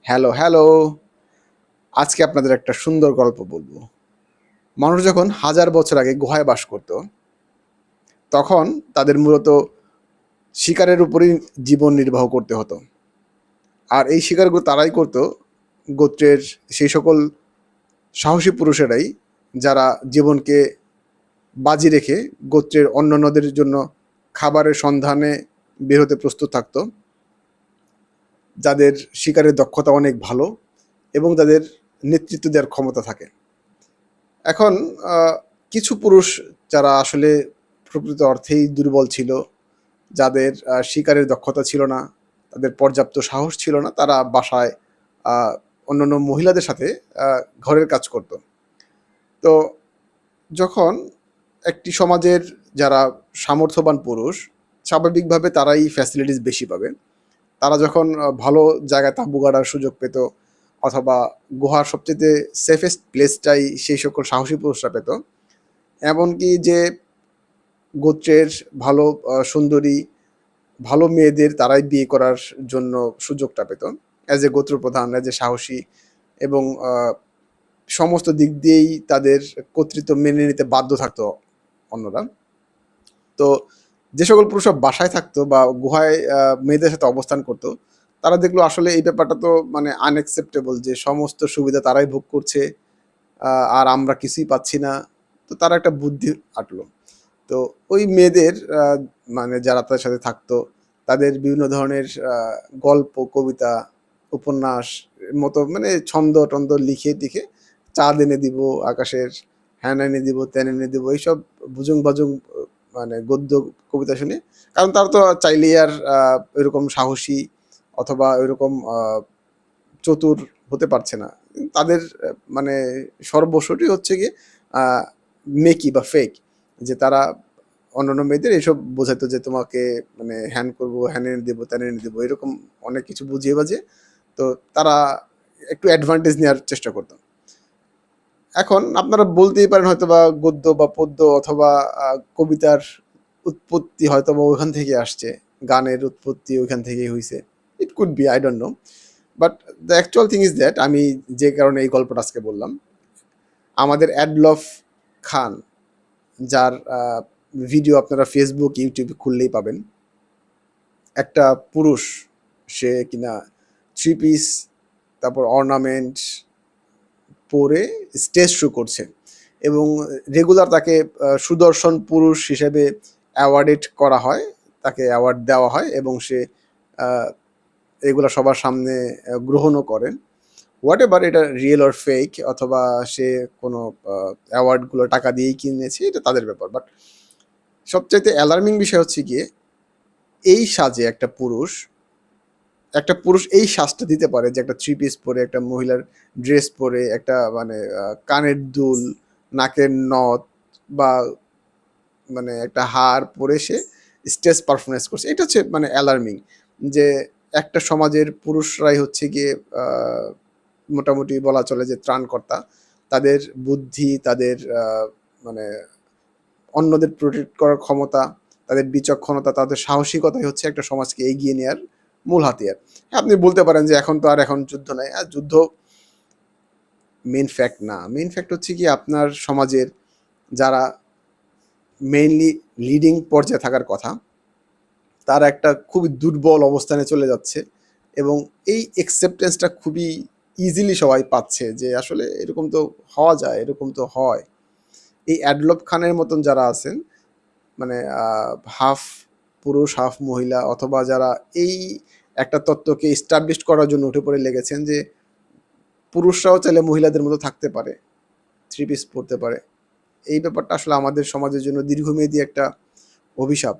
Hello, hello. আজকে আপনাদের একটা সুন্দর গল্প বলবো। মানুষ যখন হাজার বছর আগে গুহায় বাস করত, তখন তাদের মূলত শিকারের উপরেই জীবন নির্বাহ করতে হতো। আর এই শিকারগুলো তারাই করত, গোত্রের সেই সকল সাহসী পুরুষেরাই, যারা জীবনকে বাজি রেখে গোত্রের অন্যান্যদের জন্য খাবারের সন্ধানে বের হতে প্রস্তুত থাকত, যাদের শিকারের দক্ষতা অনেক ভালো এবং যাদের নেতৃত্ব দেওয়ার ক্ষমতা থাকে। এখন কিছু পুরুষ যারা আসলে প্রকৃত অর্থেই দুর্বল ছিল, যাদের শিকারের দক্ষতা ছিল না, তাদের পর্যাপ্ত সাহস ছিল না, তারা বাসায় অন্যান্য মহিলাদের সাথে ঘরের কাজ করত। তো যখন একটি সমাজের যারা সামর্থ্যবান পুরুষ, স্বাভাবিকভাবে তারাই ফ্যাসিলিটিস বেশি পাবে। তারা যখন ভালো জায়গায় তাঁবু গাড়ার সুযোগ পেত, অথবা গুহার সবচেয়ে সেফেস্ট প্লেসটাই সেই সকল সাহসী পুরুষরা পেত। এমনকি যে গোত্রের ভালো সুন্দরী, ভালো মেয়েদের তারাই বিয়ে করার জন্য সুযোগটা পেত, অ্যাজ এ গোত্রপ্রধান, অ্যাজ এ সাহসী, এবং সমস্ত দিক দিয়েই তাদের কর্তৃত্ব মেনে নিতে বাধ্য থাকতো অন্যরা। তো যে সকল পুরুষরা বাসায় থাকতো বা গুহায় মেয়েদের সাথে অবস্থান করতো, তারা দেখলো আসলে এই ব্যাপারটা তো মানে আনএক্সেপ্টেবল, যে সমস্ত সুবিধা তারাই ভোগ করছে, আর আমরা কিছুই পাচ্ছি না। তো তারা একটা বুদ্ধি আঁটলো। তো ওই মেয়েদের মানে যারা তাদের সাথে থাকতো, তাদের বিভিন্ন ধরনের গল্প, কবিতা, উপন্যাস মতো মানে ছন্দ টন্দ লিখে টিখে চাঁদ এনে দিব আকাশের, হ্যান এনে দিব ত্যান এনে দিব, এইসব বুজুং বাজুং মানে গদ্য কবিতা শুনে। কারণ তারা তো চাইলেই আর এরকম সাহসী অথবা এরকম চতুর হতে পারছে না। তাদের মানে সর্বস্বটি হচ্ছে গিয়ে মেকি বা ফেক, যে তারা অন্যান্য মেয়েদের এইসব বোঝাতো যে তোমাকে মানে হ্যান করবো, হ্যান এনে দেবো, ত্যান এনে দেবো, এরকম অনেক কিছু বুঝিয়ে বাজিয়ে। তো তারা একটু অ্যাডভান্টেজ নেওয়ার চেষ্টা করতো। এখন আপনারা বলতেই পারেন হয়তো বা গদ্য বা পদ্য অথবা কবিতার উৎপত্তি হয়তো বা ওইখান থেকে আসছে, গানের উৎপত্তি ওইখান থেকেই হয়েছে। It could be, I don't know. But the actual thing is that, আমি যে কারণে এই গল্পটা আজকে বললাম, আমাদের অ্যাডলফ খান, যার ভিডিও আপনারা ফেসবুক, ইউটিউবে খুললেই পাবেন, একটা পুরুষ, সে কিনা থ্রি পিস, তারপর অর্নামেন্ট পরে স্টেজ শো করছে, এবং রেগুলার তাকে সুদর্শন পুরুষ হিসেবে অ্যাওয়ার্ডেড করা হয়, তাকে অ্যাওয়ার্ড দেওয়া হয়, এবং সে এগুলো সবার সামনে গ্রহণও করেন। হোয়াট এভার এটা রিয়েল অর ফেক, অথবা সে কোনো অ্যাওয়ার্ডগুলো টাকা দিয়েই কিনেছে, এটা তাদের ব্যাপার। বাট সবচাইতে অ্যালার্মিং বিষয় হচ্ছে গিয়ে, এই সাজে একটা পুরুষ এই সাজটা দিতে পারে, যে একটা থ্রি পিস পরে, একটা মহিলার ড্রেস পরে, একটা মানে কানের দুল, নাকের নথ, বা মানে একটা হার পরে সে স্টেজ পারফরমেন্স করছে। এটা হচ্ছে মানে অ্যালার্মিং, যে একটা সমাজের পুরুষরাই হচ্ছে গিয়ে মোটামুটি বলা চলে যে ত্রাণকর্তা। তাদের বুদ্ধি, তাদের মানে অন্যদের প্রোটেক্ট করার ক্ষমতা, তাদের বিচক্ষণতা, তাদের সাহসিকতাই হচ্ছে একটা সমাজকে এগিয়ে নেওয়ার মূল হাতিয়ার। হ্যাঁ, আপনি বলতে পারেন যে এখন তো আর এখন যুদ্ধ নাই। আর যুদ্ধ মেইন ফ্যাক্ট না। মেইন ফ্যাক্ট হচ্ছে কি, আপনার সমাজের যারা মেইনলি লিডিং পর্যায়ে থাকার কথা, তারা একটা খুবই দুর্বল অবস্থানে চলে যাচ্ছে, এবং এই অ্যাকসেপ্টেন্সটা খুবই ইজিলি সবাই পাচ্ছে, যে আসলে এরকম তো হওয়া যায়, এরকম তো হয়। এই অ্যাডলফ খানের মতন যারা আছেন, মানে হাফ পুরুষ হাফ মহিলা, অথবা যারা এই একটা তত্ত্বকে এস্টাবলিশ করার জন্য উঠে পড়ে লেগেছেন যে পুরুষরাও চাইলে মহিলাদের মতো থাকতে পারে, থ্রি পিস পরতে পারে, এই ব্যাপারটা আসলে আমাদের সমাজের জন্য দীর্ঘমেয়াদী একটা অভিশাপ।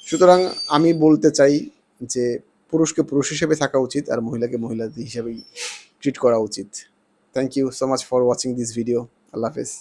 সুতরাং আমি বলতে চাই যে পুরুষকে পুরুষ হিসেবে থাকা উচিত, আর মহিলাকে মহিলা হিসেবেই ট্রিট করা উচিত। Thank you so much for watching this video. আল্লাহ হাফেজ।